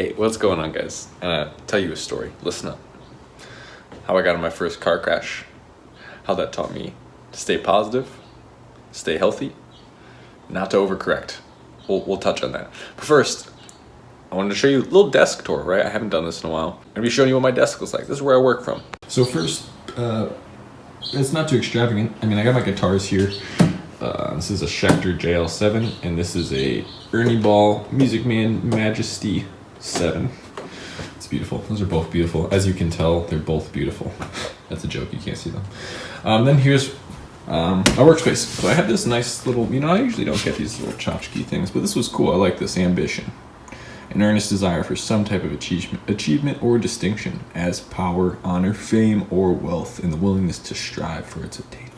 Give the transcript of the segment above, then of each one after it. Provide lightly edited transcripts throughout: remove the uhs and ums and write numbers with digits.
Hey, what's going on, guys? Tell you a story. Listen up. How I got in my first car crash. How that taught me to stay positive, stay healthy, not to overcorrect. We'll touch on that. But first, I wanted to show you a little desk tour, right? I haven't done this in a while. I'm gonna be showing you what my desk looks like. This is where I work from. So first, it's not too extravagant. I mean, I got my guitars here. This is a Schecter JL7, and this is a Ernie Ball Music Man Majesty 7. It's beautiful. Those are both beautiful. As you can tell, they're both beautiful. That's a joke, you can't see them. Then here's my workspace. So I have this nice little, I usually don't get these little tchotchke things, but this was cool. I like this: ambition, an earnest desire for some type of achievement or distinction, as power, honor, fame, or wealth, and the willingness to strive for its attainment.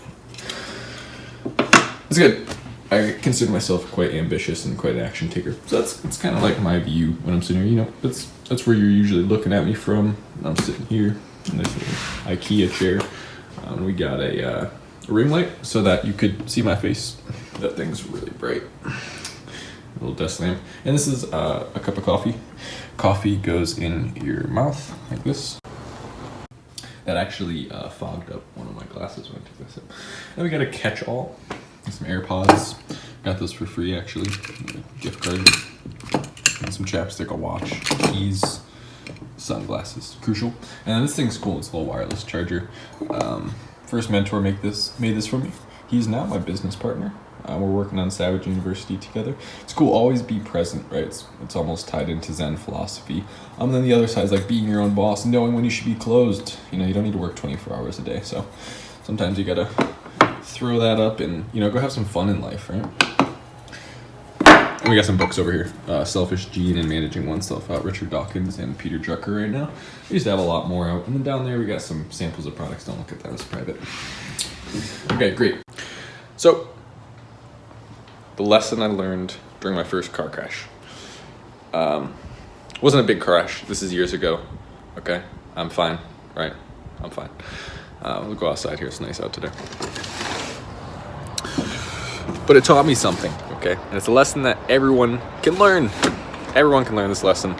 It's good. I consider myself quite ambitious and quite an action taker. So it's kind of like my view when I'm sitting here. That's where you're usually looking at me from. I'm sitting here in this little IKEA chair. We got a ring light so that you could see my face. That thing's really bright. A little desk lamp. And this is a cup of coffee. Coffee goes in your mouth like this. That actually fogged up one of my glasses when I took this. And we got a catch-all. Some AirPods. Got those for free, actually. Gift card. And some chapstick, a watch, keys, sunglasses. Crucial. And then this thing's cool. It's a little wireless charger. First mentor made this for me. He's now my business partner. We're working on Savage University together. It's cool. Always be present, right? It's almost tied into Zen philosophy. Then the other side is like being your own boss, knowing when you should be closed. You don't need to work 24 hours a day. So sometimes you gotta throw that up and go have some fun in life, right? And we got some books over here. Selfish Gene and Managing Oneself out, Richard Dawkins and Peter Drucker right now. We used to have a lot more out. And then down there we got some samples of products. Don't look at that, it's private. Okay, great. So the lesson I learned during my first car crash wasn't a big crash. This is years ago. Okay, I'm fine, right? I'm fine. We'll go outside here. It's nice out today. But it taught me something, okay? And it's a lesson that everyone can learn. Everyone can learn this lesson.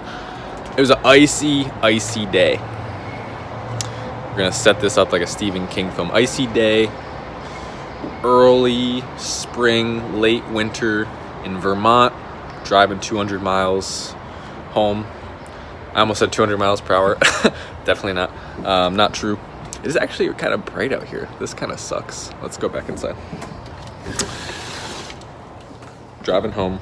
It was an icy, icy day. We're gonna set this up like a Stephen King film. Icy day, early spring, late winter in Vermont, driving 200 miles home. I almost said 200 miles per hour. Definitely not. Not true. It is actually kind of bright out here. This kind of sucks. Let's go back inside. Driving home,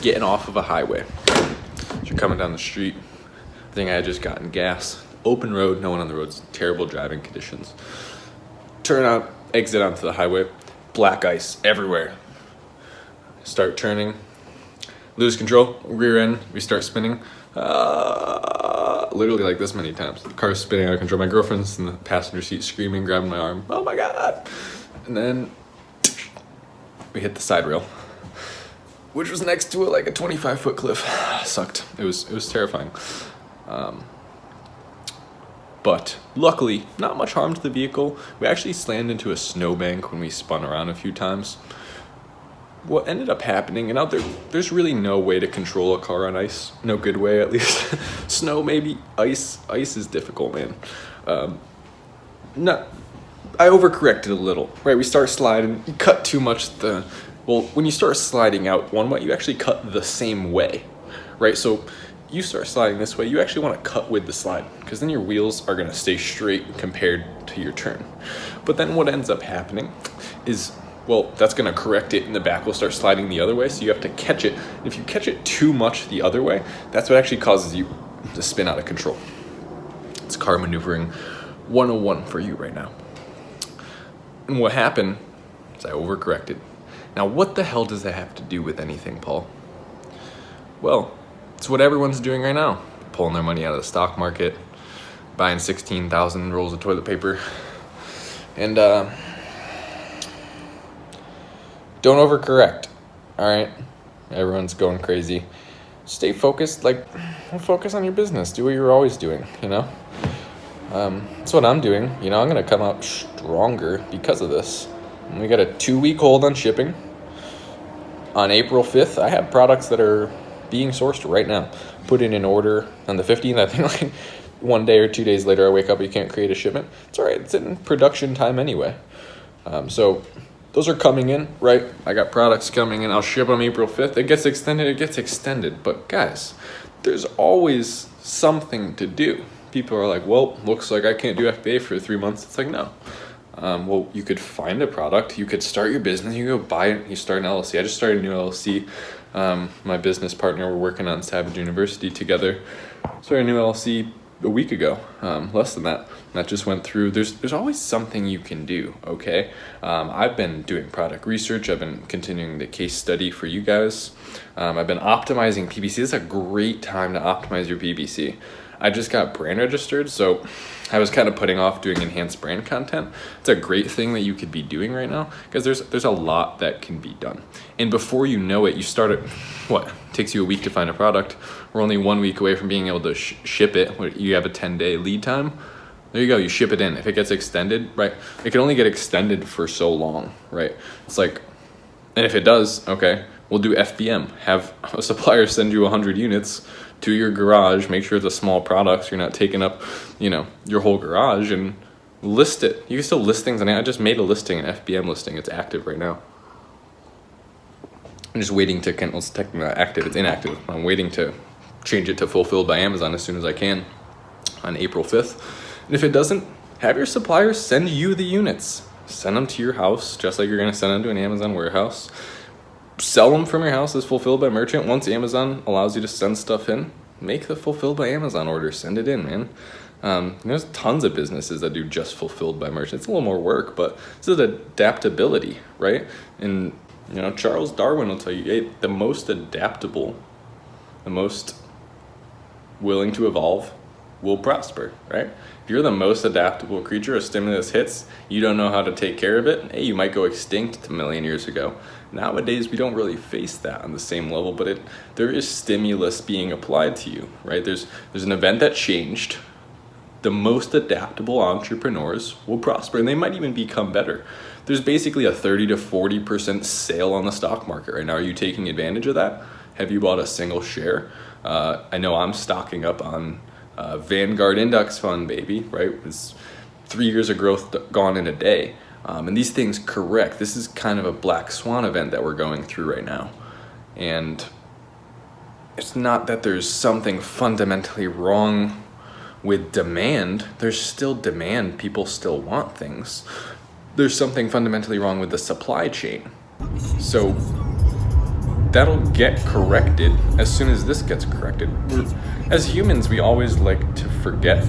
getting off of a highway. As you're coming down the street, I think I had just gotten gas. Open road, no one on the roads, terrible driving conditions. Turn out, exit onto the highway, black ice everywhere. Start turning, lose control, rear end, we start spinning. Literally like this many times. The car's spinning out of control. My girlfriend's in the passenger seat screaming, grabbing my arm. Oh my God. And then we hit the side rail, which was next to it like a 25-foot cliff. Sucked. It was terrifying. But luckily, not much harm to the vehicle. We actually slammed into a snowbank when we spun around a few times. What ended up happening, and out there's really no way to control a car on ice. No good way, at least. Snow, maybe. Ice is difficult, man. I overcorrected a little, right? We start sliding, you cut too much when you start sliding out one way, you actually cut the same way, right? So you start sliding this way, you actually want to cut with the slide, because then your wheels are going to stay straight compared to your turn. But then what ends up happening is, that's going to correct it, and the back will start sliding the other way, so you have to catch it. And if you catch it too much the other way, that's what actually causes you to spin out of control. It's car maneuvering 101 for you right now. And what happened is I overcorrected. Now, what the hell does that have to do with anything, Paul? Well, it's what everyone's doing right now. Pulling their money out of the stock market, buying 16,000 rolls of toilet paper. And don't overcorrect, all right? Everyone's going crazy. Stay focused, focus on your business. Do what you're always doing, That's what I'm doing. I'm going to come out stronger because of this. And we got a 2-week hold on shipping. On April 5th, I have products that are being sourced right now. Put in an order on the 15th. I think like 1 day or 2 days later, I wake up, you can't create a shipment. It's all right. It's in production time anyway. So those are coming in, right? I got products coming in. I'll ship them April 5th. It gets extended. But guys, there's always something to do. People are like, well, looks like I can't do FBA for 3 months. It's like, no. Well, you could find a product. You could start your business. You go buy it. You start an LLC. I just started a new LLC. My business partner, we're working on Savage University together. Started a new LLC a week ago, less than that. That just went through. There's always something you can do, okay? I've been doing product research. I've been continuing the case study for you guys. I've been optimizing PPC. This is a great time to optimize your PPC. I just got brand registered, so I was kind of putting off doing enhanced brand content. It's a great thing that you could be doing right now because there's a lot that can be done. And before you know it, you start it, what? It takes you a week to find a product. We're only 1 week away from being able to ship it. You have a 10-day lead time. There you go, you ship it in. If it gets extended, right? It can only get extended for so long, right? It's like, and if it does, okay, we'll do FBM. Have a supplier send you 100 units to your garage, make sure it's a small product so you're not taking up, your whole garage, and list it. You can still list things, and I just made a listing, an FBM listing. It's active right now. I'm just waiting to, it's technically not active, it's inactive. I'm waiting to change it to fulfilled by Amazon as soon as I can on April 5th. And if it doesn't, have your suppliers send you the units. Send them to your house, just like you're gonna send them to an Amazon warehouse. Sell them from your house as fulfilled by merchant. Once Amazon allows you to send stuff in, make the fulfilled by Amazon order. Send it in, man. There's tons of businesses that do just fulfilled by merchant. It's a little more work, but this is adaptability, right? And Charles Darwin will tell you, hey, the most adaptable, the most willing to evolve will prosper, right? If you're the most adaptable creature, a stimulus hits, you don't know how to take care of it, hey, you might go extinct a million years ago. Nowadays, we don't really face that on the same level, but there is stimulus being applied to you, right? There's an event that changed. The most adaptable entrepreneurs will prosper, and they might even become better. There's basically a 30 to 40% sale on the stock market right now. Are you taking advantage of that? Have you bought a single share? I know I'm stocking up on Vanguard Index Fund, baby, right? It's 3 years of growth gone in a day. And these things correct. This is kind of a black swan event that we're going through right now. And it's not that there's something fundamentally wrong with demand. There's still demand. People still want things. There's something fundamentally wrong with the supply chain. So that'll get corrected as soon as this gets corrected. As humans, we always like to forget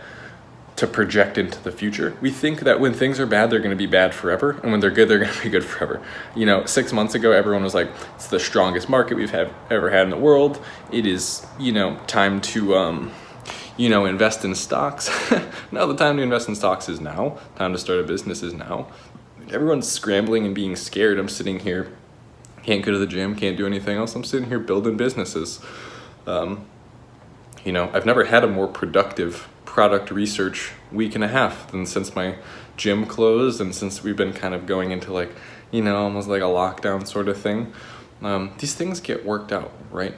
to project into the future. We think that when things are bad, they're going to be bad forever, and when they're good, they're going to be good forever. 6 months ago, everyone was like, it's the strongest market we've ever had in the world. It is, time to, invest in stocks. Now the time to invest in stocks is now. Time to start a business is now. Everyone's scrambling and being scared. I'm sitting here, can't go to the gym, can't do anything else. I'm sitting here building businesses. I've never had a more productive product research week and a half than since my gym closed, and since we've been kind of going into almost like a lockdown sort of thing. These things get worked out, right?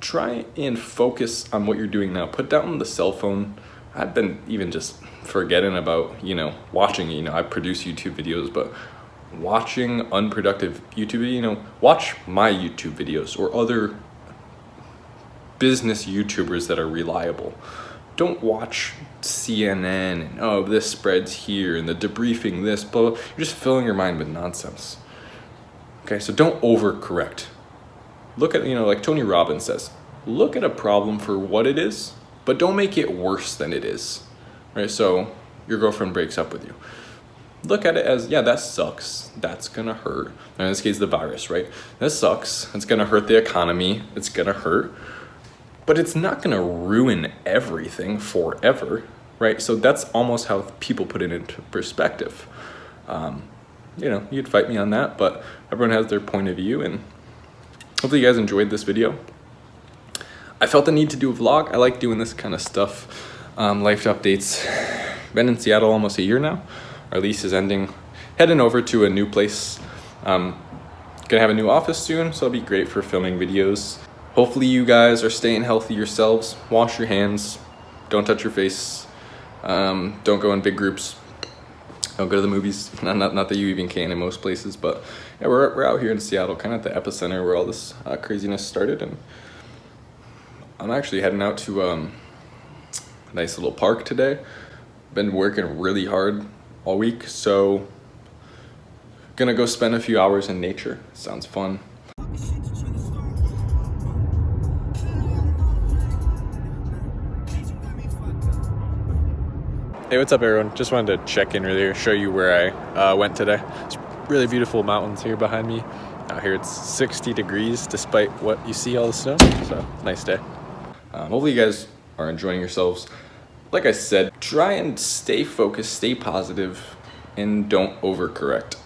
Try and focus on what you're doing now. Put down the cell phone. I've been even just forgetting about, watching, I produce YouTube videos, but watching unproductive YouTube, watch my YouTube videos or other business YouTubers that are reliable. Don't watch CNN and, this spreads here and the debriefing this, blah, blah. You're just filling your mind with nonsense. Okay, so don't overcorrect. Look at, like Tony Robbins says, look at a problem for what it is, but don't make it worse than it is, right? So your girlfriend breaks up with you. Look at it as, yeah, that sucks. That's gonna hurt. In this case, the virus, right? That sucks. It's gonna hurt the economy. It's gonna hurt. But it's not gonna ruin everything forever, right? So that's almost how people put it into perspective. You'd fight me on that, but everyone has their point of view, and hopefully you guys enjoyed this video. I felt the need to do a vlog. I like doing this kind of stuff. Life updates. Been in Seattle almost a year now. Our lease is ending. Heading over to a new place. Gonna have a new office soon, so it'll be great for filming videos. hopefully you guys are staying healthy yourselves. Wash your hands. Don't touch your face. Don't go in big groups. Don't go to the movies. Not that you even can in most places, but yeah, we're out here in Seattle, kind of at the epicenter where all this craziness started, and I'm actually heading out to a nice little park today. Been working really hard all week, so gonna go spend a few hours in nature. Sounds fun. Hey, what's up everyone? Just wanted to check in really, show you where I went today. It's really beautiful mountains here behind me. Out here it's 60 degrees despite what you see, all the snow, so nice day. Hopefully you guys are enjoying yourselves. Like I said, try and stay focused, stay positive, and don't overcorrect.